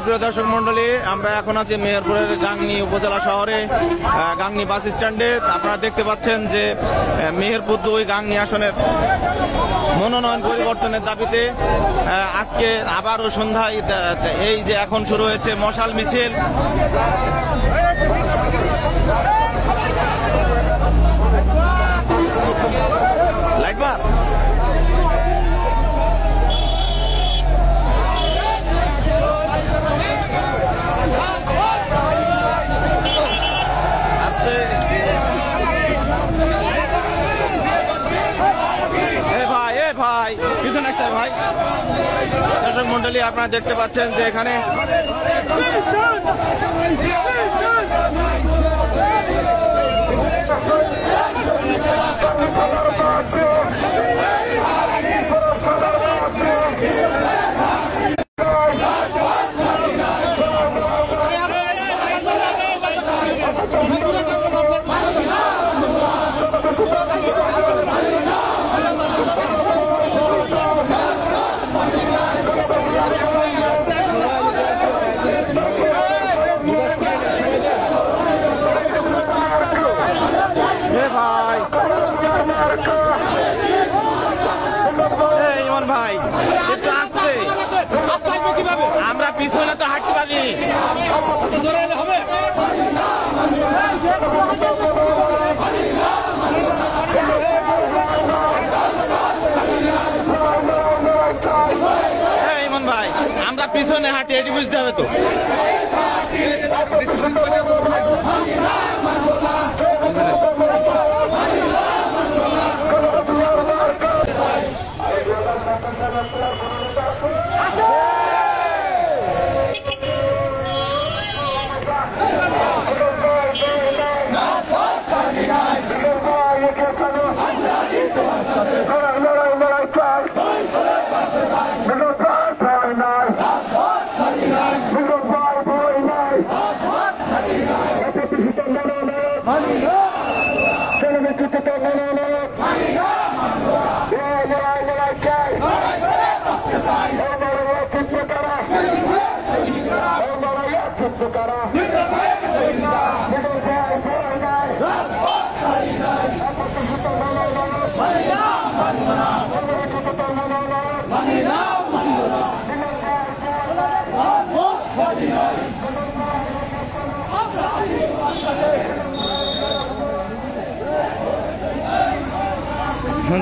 সুপ্রিয় দর্শক মন্ডলী, আমরা এখন আছি মেহেরপুরের গাংনী উপজেলা শহরে গাংনী বাস স্ট্যান্ডে। আপনারা দেখতে পাচ্ছেন যে মেহেরপুর 2 গাংনী আসনের মনোনয়ন পরিবর্তনের দাবিতে আজকে আবারও সন্ধ্যায় এই যে এখন শুরু হয়েছে মশাল মিছিল। লাইটবার ভাই পিছনে আসতে ভাই। দর্শক মন্ডলী, আপনারা দেখতে পাচ্ছেন যে এখানে ইমন ভাই একটু আসছে, আমরা পিছনে তো হাঁটতে পারি। ইমন ভাই আমরা পিছনে হাঁটি, এটি বুঝতে হবে তো।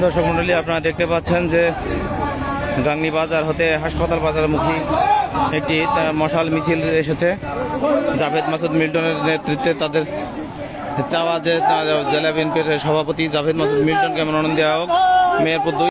দর্শক মন্ডলী, আপনারা দেখতে পাচ্ছেন যে গাংনী বাজার হতে হাসপাতাল বাজারমুখী একটি মশাল মিছিল এসেছে। জাভেদ মাসুদ মিল্টনের নেতৃত্বে তাদের চাওয়া যে জেলা বিএনপির সভাপতি জাভেদ মাসুদ মিল্টনকে মনোনয়ন দেওয়া হোক। মেহেরপুর 2